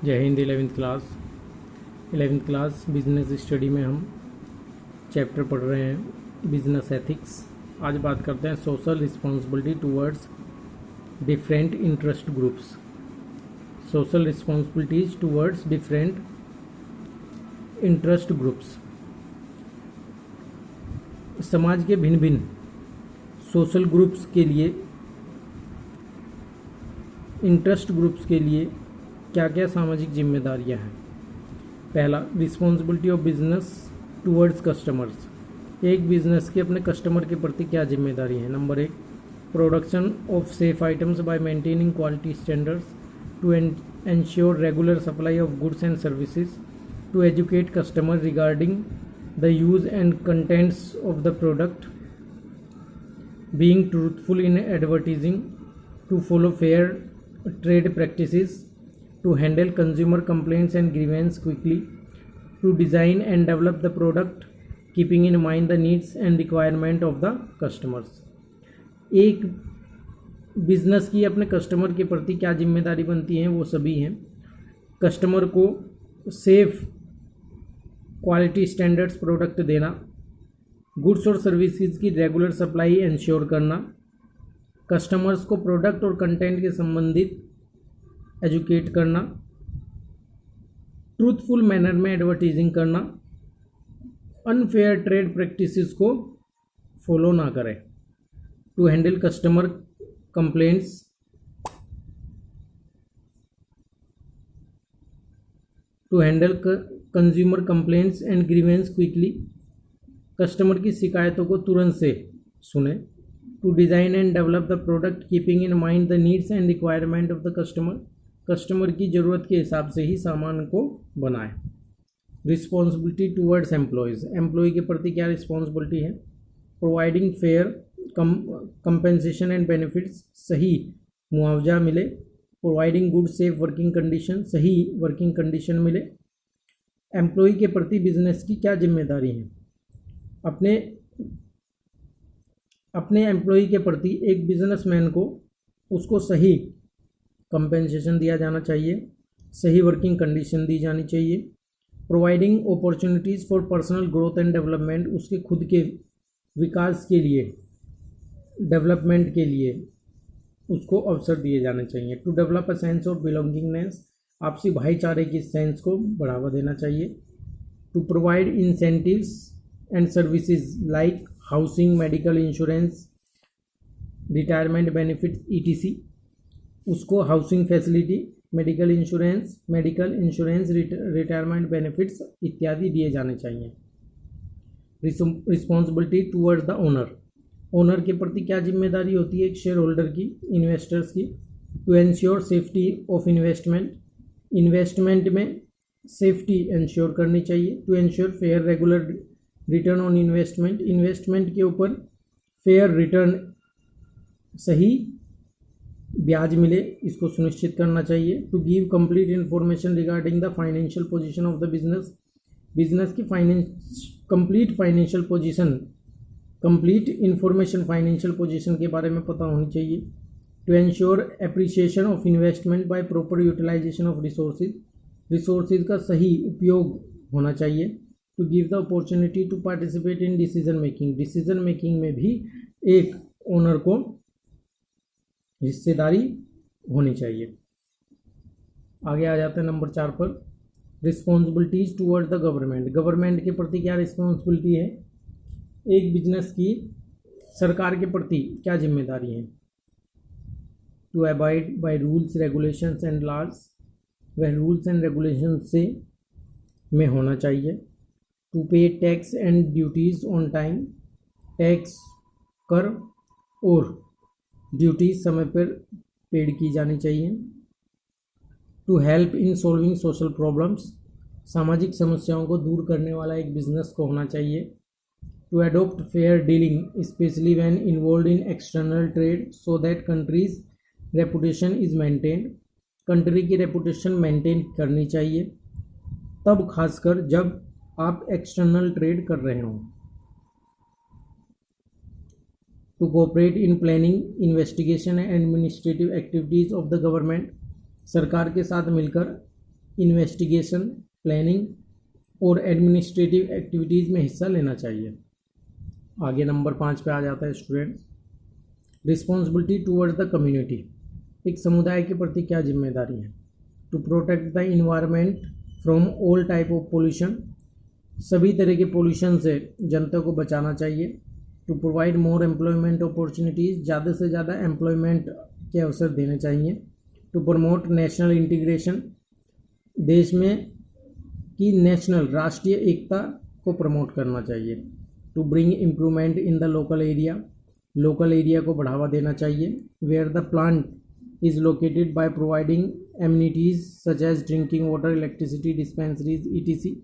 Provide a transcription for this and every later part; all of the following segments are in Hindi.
जय हिंद। 11वीं क्लास बिजनेस स्टडी में हम चैप्टर पढ़ रहे हैं बिजनेस एथिक्स। आज बात करते हैं social responsibility towards different interest groups. Social responsibilities towards different interest groups. समाज के भिन्न भिन्न सोशल ग्रुप्स के लिए, इंटरेस्ट ग्रुप्स के लिए क्या क्या सामाजिक जिम्मेदारियां हैं। पहला, responsibility of business towards customers. एक बिजनेस की अपने कस्टमर के प्रति क्या जिम्मेदारी है। Number 1, production of safe items by maintaining quality standards to ensure regular supply of goods and services, to educate customer regarding the use and contents of the product, being truthful in advertising, to follow fair trade practices, to handle consumer complaints and grievance quickly, to design and develop the product keeping in mind the needs and requirement of the customers। एक बिजनेस की अपने कस्टमर के प्रति क्या जिम्मेदारी बनती है, वो सभी हैं। कस्टमर को सेफ क्वालिटी स्टैंडर्ड्स प्रोडक्ट देना, गुड्स और सर्विसेज की रेगुलर सप्लाई इंश्योर करना, कस्टमर्स को प्रोडक्ट और कंटेंट के संबंधित एजुकेट करना, ट्रूथफुल मैनर में एडवर्टाइजिंग करना, अनफेयर ट्रेड प्रैक्टिसेस को फॉलो ना करें, to handle customer complaints, to handle consumer complaints and grievance quickly, customer की शिकायतों को तुरंत से सुने, to design and develop the product keeping in mind the needs and requirement of the customer, customer की ज़रूरत के हिसाब से ही सामान को बनाएं। Responsibility towards employees. एम्प्लॉय के प्रति क्या रिस्पॉन्सिबिलिटी है। Providing fair compensation and benefits, सही मुआवजा मिले। Providing good safe working condition, सही वर्किंग कंडीशन मिले। एम्प्लॉय के प्रति बिजनेस की क्या जिम्मेदारी है। अपने एम्प्लॉय के प्रति एक बिजनेसमैन को उसको सही कंपेंसेशन दिया जाना चाहिए, सही वर्किंग कंडीशन दी जानी चाहिए। Providing opportunities for personal growth and development, उसके खुद के विकास के लिए, डेवलपमेंट के लिए उसको अवसर दिए जाने चाहिए। To develop a sense of belongingness, आपसी भाईचारे की सेंस को बढ़ावा देना चाहिए। To provide incentives and services like housing, medical insurance, retirement benefit ETC, उसको housing facility, medical insurance, retirement benefits इत्यादि दिए जाने चाहिए। Responsibility towards the owner. Owner के प्रति क्या जिम्मेदारी होती है एक शेयर होल्डर की, इन्वेस्टर्स की। To ensure safety of investment में सेफ्टी इंश्योर करनी चाहिए। To ensure fair regular return on investment के ऊपर फेयर रिटर्न, सही ब्याज मिले, इसको सुनिश्चित करना चाहिए। To give complete information regarding the financial position of the business की कंप्लीट इन्फॉर्मेशन फाइनेंशियल पोजीशन के बारे में पता होनी चाहिए। To ensure appreciation of investment by proper utilization of resources का सही उपयोग होना चाहिए। To give the opportunity to participate in decision making में भी एक ओनर को हिस्सेदारी होनी चाहिए। आगे आ जाते हैं नंबर 4 पर, रिस्पॉन्सिबिलिटीज टूवर्ड द गवर्नमेंट के प्रति क्या रिस्पॉन्सिबिलिटी है। एक बिजनेस की सरकार के प्रति क्या जिम्मेदारी है। To abide by rules regulations and laws, वह रूल्स एंड रेगुलेशन से में होना चाहिए। To pay tax and duties on time, tax, कर और ड्यूटीज समय पर पेड की जानी चाहिए। To help in solving social problems, सामाजिक समस्याओं को दूर करने वाला एक बिजनेस को होना चाहिए। To adopt fair dealing specially when involved in external trade so that country's reputation is maintained, country की रेपुटेशन मेंटेन करनी चाहिए तब खासकर जब आप एक्सटर्नल ट्रेड कर रहे हों। To cooperate in planning, investigation and administrative activities of the government, सरकार के साथ मिलकर इन्वेस्टिगेशन, प्लानिंग और एडमिनिस्ट्रेटिव एक्टिविटीज़ में हिस्सा लेना चाहिए। आगे नंबर 5 पे आ जाता है students, responsibility towards the community. एक समुदाय के प्रति क्या जिम्मेदारी है? To protect the environment from all type of pollution, सभी तरह के पोल्यूशन से जनता को बचाना चाहिए। To provide more employment opportunities, ज़्यादा से ज़्यादा एम्प्लॉयमेंट के अवसर देने चाहिए। टू प्रमोट नेशनल इंटीग्रेशन, देश में की नेशनल राष्ट्रीय एकता को प्रमोट करना चाहिए। To bring improvement in the local area, local area को बढ़ावा देना चाहिए। Where the plant is located by providing amenities such as drinking water, electricity, dispensaries ETC,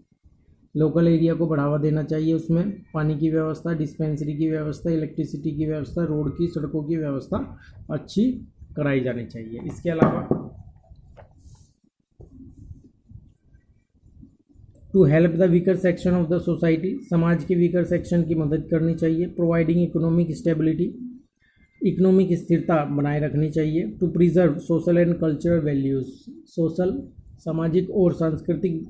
local area को बढ़ावा देना चाहिए। उसमें पानी की व्यवस्था, डिस्पेंसरी की व्यवस्था, इलेक्ट्रिसिटी की व्यवस्था, रोड की, सड़कों की व्यवस्था अच्छी कराई जानी चाहिए। इसके अलावा to help the weaker section of the society, समाज के वीकर सेक्शन की मदद करनी चाहिए। प्रोवाइडिंग इकोनॉमिक स्टेबिलिटी, इकोनॉमिक स्थिरता बनाए रखनी चाहिए। To preserve social and cultural values, social, सामाजिक और सांस्कृतिक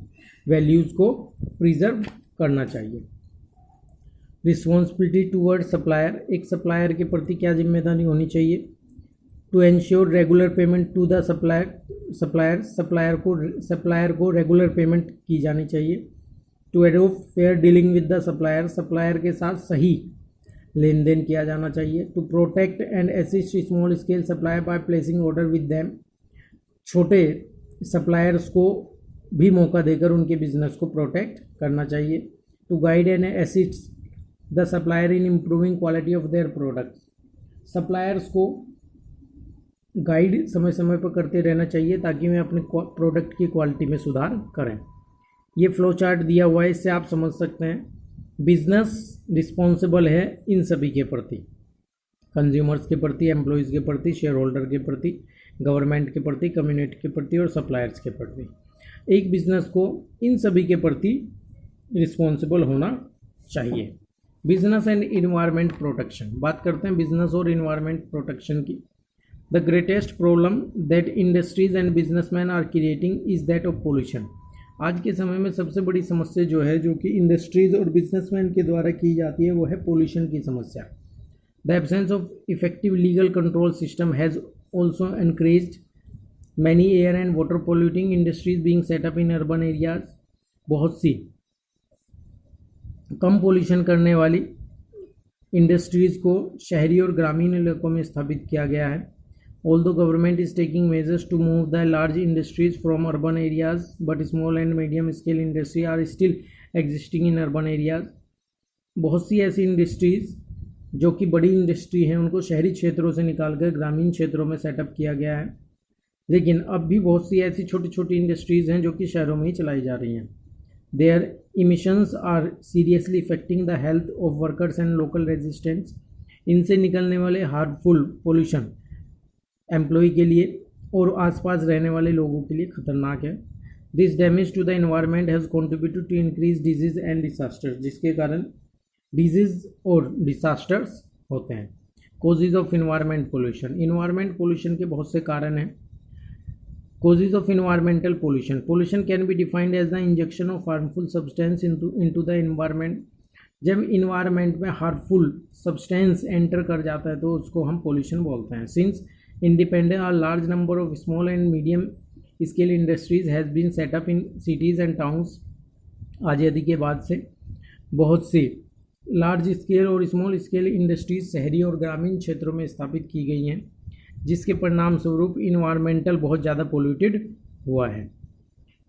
वैल्यूज़ को प्रिजर्व करना चाहिए। रिस्पॉन्सिबिलिटी टूवर्ड सप्लायर, एक सप्लायर के प्रति क्या जिम्मेदारी होनी चाहिए? To ensure regular payment to the supplier को रेगुलर पेमेंट की जानी चाहिए। To adopt fair dealing with the supplier, supplier के साथ सही लेन देन किया जाना चाहिए। To protect and assist small scale supplier by placing order with them, छोटे सप्लायर्स को भी मौका देकर उनके बिजनेस को प्रोटेक्ट करना चाहिए। To guide and assist the supplier in improving quality of their product, suppliers को गाइड समय समय पर करते रहना चाहिए ताकि वे अपने प्रोडक्ट की क्वालिटी में सुधार करें। ये फ्लो चार्ट दिया हुआ है, इससे आप समझ सकते हैं बिजनेस रिस्पॉन्सिबल है इन सभी के प्रति, कंज्यूमर्स के प्रति, एम्प्लॉयज़ के प्रति, शेयर होल्डर के प्रति, गवर्नमेंट के प्रति, कम्युनिटी के प्रति और सप्लायर्स के प्रति। एक बिजनेस को इन सभी के प्रति रिस्पॉन्सिबल होना चाहिए। बिजनेस एंड इन्वायरमेंट प्रोटेक्शन, बात करते हैं बिजनेस और इन्वायरमेंट प्रोटेक्शन की। The greatest problem that industries and businessman are creating is that of pollution, आज के समय में सबसे बड़ी समस्या जो है, जो कि इंडस्ट्रीज और बिजनेसमैन के द्वारा की जाती है, वो है पोल्यूशन की समस्या। The absence of effective legal control system has also encouraged many air and water polluting industries being set up in urban areas, बहुत सी कम पोल्यूशन करने वाली इंडस्ट्रीज़ को शहरी और ग्रामीण इलाकों में स्थापित किया गया है। Although government is taking measures to move the large industries from urban areas, but small and medium scale industry are still existing in urban areas. बहुत सी ऐसी इंडस्ट्रीज़ जो कि बड़ी इंडस्ट्री हैं उनको शहरी क्षेत्रों से निकालकर ग्रामीण क्षेत्रों में सेटअप किया गया है, लेकिन अब भी बहुत सी ऐसी छोटी छोटी इंडस्ट्रीज़ हैं जो कि शहरों में ही चलाई जा रही हैं। Their emissions are seriously affecting the health of workers and local residents. इनसे निकलने वाले हार्मफुल पोल्यूशन एम्प्लॉय के लिए और आसपास रहने वाले लोगों के लिए खतरनाक है। This damage to the environment has contributed to increase disease and disasters, जिसके कारण डिजीज और डिसास्टर्स होते हैं। Causes of environment pollution, environment pollution के बहुत से कारण हैं। Causes of environmental pollution, pollution can be defined as the injection of harmful substance into the environment, जब इन्वायरमेंट में हार्मफुल सब्सटेंस एंटर कर जाता है तो उसको हम पोल्यूशन बोलते हैं। Since independent a large number of small and medium scale industries has been set up in cities and towns, आज़ादी के बाद से बहुत सी लार्ज स्केल और स्मॉल स्केल इंडस्ट्रीज शहरी और ग्रामीण क्षेत्रों में स्थापित की गई हैं, जिसके परिणाम स्वरूप इन्वायरमेंटल बहुत ज़्यादा पोल्यूटेड हुआ है।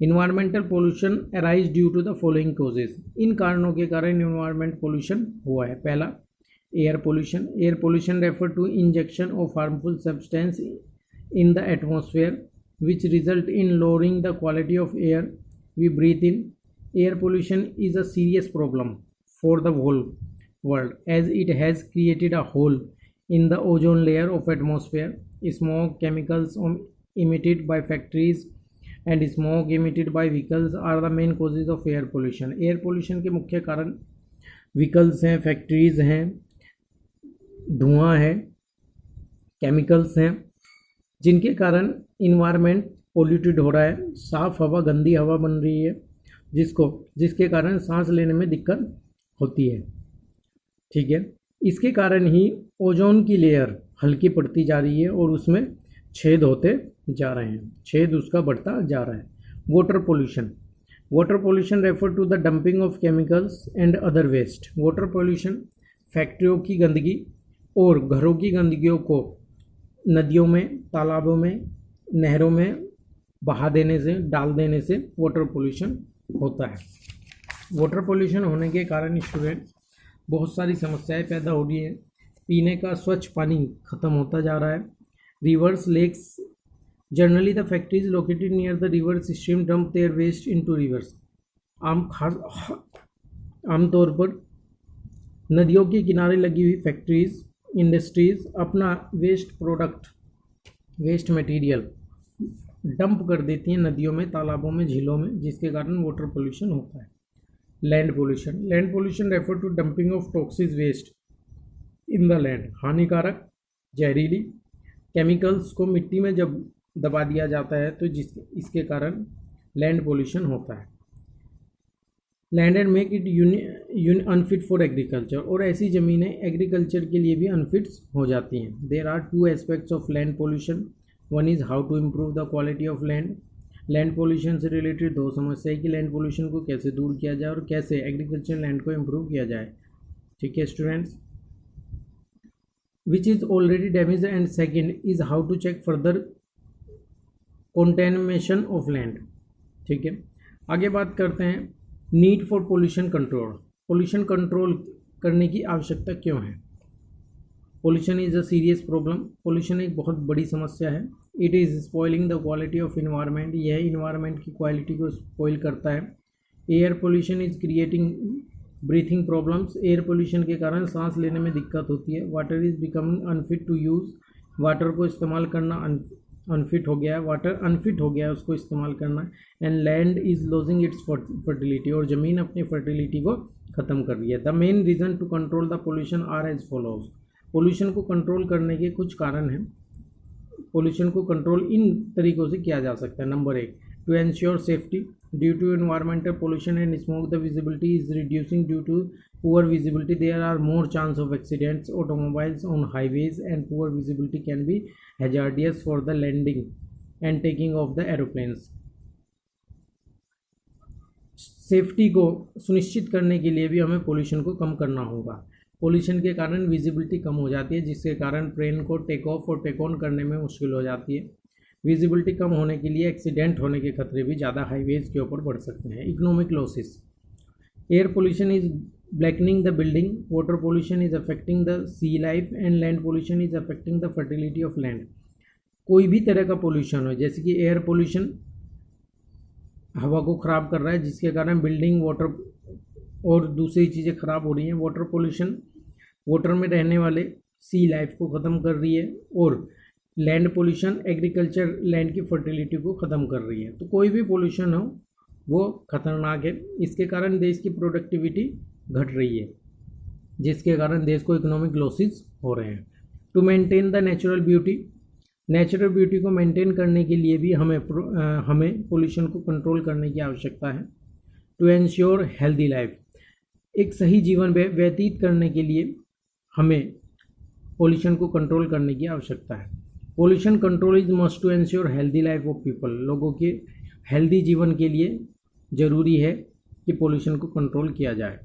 Environmental pollution arise due to the following causes, इन कारणों के कारण इन्वायरमेंट पोल्यूशन हुआ है। पहला, air pollution, air pollution refer to injection of harmful substance in the atmosphere which result in lowering the quality of air we breathe in. Air pollution is a serious problem for the whole world as it has created a whole in the ozone layer of atmosphere. Smoke, chemicals emitted by factories and smoke emitted by vehicles are the main causes of air pollution. Air pollution के मुख्य कारण vehicles हैं, factories हैं, धुआं है, chemicals हैं, जिनके कारण environment पोल्यूटेड हो रहा है, साफ़ हवा गंदी हवा बन रही है जिसके कारण सांस लेने में दिक्कत होती है। ठीक है, इसके कारण ही ओजोन की लेयर हल्की पड़ती जा रही है और उसमें छेद होते जा रहे हैं, छेद उसका बढ़ता जा रहा है। Water pollution refer to the dumping of chemicals and other waste. Water pollution फैक्ट्रियों की गंदगी और घरों की गंदगियों को नदियों में, तालाबों में, नहरों में बहा देने से, डाल देने से वाटर पोल्यूशन होता है। वाटर पोल्यूशन होने के कारण स्टूडेंट बहुत सारी समस्याएं पैदा हो रही हैं। पीने का स्वच्छ पानी खत्म होता जा रहा है। Rivers, lakes, generally the factories located near the rivers stream dump their waste into rivers. आमतौर पर नदियों के किनारे लगी हुई फैक्ट्रीज, इंडस्ट्रीज अपना वेस्ट मटेरियल डंप कर देती हैं नदियों में, तालाबों में, झीलों में, जिसके कारण वाटर पोल्यूशन होता है। Land pollution refer to dumping of toxic waste in the land. हानिकारक जहरीली केमिकल्स को मिट्टी में जब दबा दिया जाता है तो इसके कारण लैंड पोल्यूशन होता है। Land and make it unfit for agriculture, और ऐसी ज़मीनें एग्रीकल्चर के लिए भी अनफिट हो जाती हैं। There are two aspects of land pollution. One is how to improve the quality of land. Land pollution से रिलेटेड दो समस्या है कि लैंड पोल्यूशन को कैसे दूर किया जाए और कैसे एग्रीकल्चर लैंड को इम्प्रूव किया जाए। ठीक है students, which is already damage, and second is how to check further contamination of land. ठीक है, आगे बात करते हैं need for pollution control. Pollution control करने की आवश्यकता क्यों है? Pollution is a serious problem. Pollution एक बहुत बड़ी समस्या है। It is spoiling the quality of environment. यह इन्वायरमेंट की क्वालिटी को स्पॉइल करता है। Air pollution is creating breathing problems. Air pollution के कारण सांस लेने में दिक्कत होती है। Water is becoming unfit to use. Water को इस्तेमाल करना अनफिट हो गया है, वाटर अनफिट हो गया है उसको इस्तेमाल करना। And land is losing its fertility, और ज़मीन अपनी फर्टिलिटी को ख़त्म कर रही है। The main reason to control the pollution are as follows. Pollution को कंट्रोल करने के कुछ कारण हैं। पोल्यूशन को कंट्रोल इन तरीक़ों से किया जा सकता है। Number 1, to ensure safety. Due to environmental pollution and smoke the visibility is reducing. Due to poor visibility there are more chance of accidents, automobiles on highways, and poor visibility can be hazardous for the landing and taking of the aeroplanes. Safety को सुनिश्चित करने के लिए भी हमें पोल्यूशन को कम करना होगा। पोल्यूशन के कारण विजिबिलिटी कम हो जाती है, जिसके कारण प्लेन को टेक ऑफ और टेक ऑन करने में मुश्किल हो जाती है। विजिबिलिटी कम होने के लिए एक्सीडेंट होने के खतरे भी ज़्यादा हाईवेज के ऊपर बढ़ सकते हैं। Economic losses. Air pollution is blackening the building. Water pollution is affecting the sea life, and land pollution is affecting the fertility of land. कोई भी तरह का पोल्यूशन हो, जैसे कि एयर पोल्यूशन हवा को ख़राब कर रहा है, जिसके कारण बिल्डिंग, वाटर और दूसरी चीज़ें ख़राब हो रही हैं। वाटर पोल्यूशन वाटर में रहने वाले सी लाइफ को ख़त्म कर रही है, और लैंड पोल्यूशन एग्रीकल्चर लैंड की फर्टिलिटी को ख़त्म कर रही है। तो कोई भी पोल्यूशन हो वो खतरनाक है। इसके कारण देश की प्रोडक्टिविटी घट रही है, जिसके कारण देश को इकोनॉमिक लॉसेस हो रहे हैं। To maintain the natural beauty को मेंटेन करने के लिए भी हमें पोल्यूशन को कंट्रोल करने की आवश्यकता है। टू एंश्योर हेल्दी लाइफ, एक सही जीवन व्यतीत करने के लिए हमें पोल्यूशन को कंट्रोल करने की आवश्यकता है। Pollution control is must to ensure healthy life of people. लोगों के हेल्दी जीवन के लिए ज़रूरी है कि पोल्यूशन को कंट्रोल किया जाए।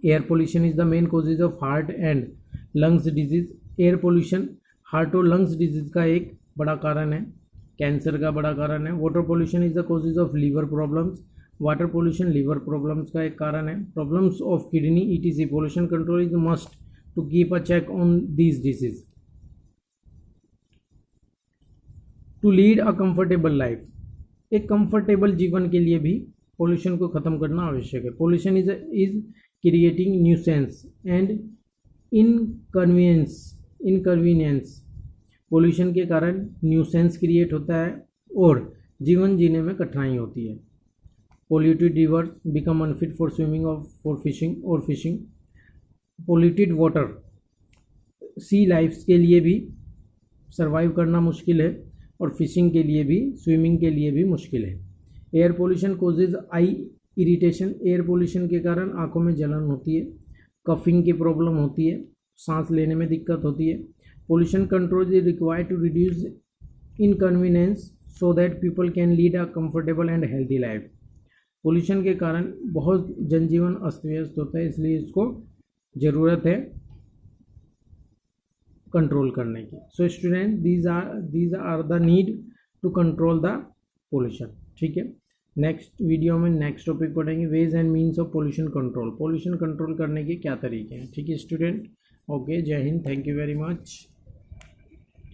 Air pollution is the main causes of heart and lungs disease. Air pollution heart और लंग्स डिजीज़ का एक बड़ा कारण है, कैंसर का बड़ा कारण है। Water pollution is the causes of liver problems. Water pollution liver problems का एक कारण है। Problems of kidney ETC. Pollution control is must to keep a check on these disease. To lead a comfortable life, एक कंफर्टेबल जीवन के लिए भी पोल्यूशन को ख़त्म करना आवश्यक है। Pollution is creating nuisance and inconvenience. Pollution के कारण न्यूसेंस क्रिएट होता है और जीवन जीने में कठिनाई होती है। Polluted rivers become unfit for swimming for fishing. Polluted water sea lifes के लिए भी सर्वाइव करना मुश्किल है। और फिशिंग के लिए भी, स्विमिंग के लिए भी मुश्किल है। एयर पोल्यूशन कोजेज आई इरिटेशन, एयर पोल्यूशन के कारण आंखों में जलन होती है, कफिंग की प्रॉब्लम होती है, सांस लेने में दिक्कत होती है। Pollution control is required to reduce inconvenience so that people can lead a comfortable and healthy life. Pollution के कारण बहुत जनजीवन अस्त व्यस्त होता है, इसलिए इसको ज़रूरत है कंट्रोल करने की। So student, these are the need to control the pollution. ठीक है, नेक्स्ट वीडियो में नेक्स्ट टॉपिक पढ़ेंगे, ways and means of pollution control. Pollution control करने के क्या तरीके हैं। ठीक है स्टूडेंट, ओके, जय Hind, thank you very much.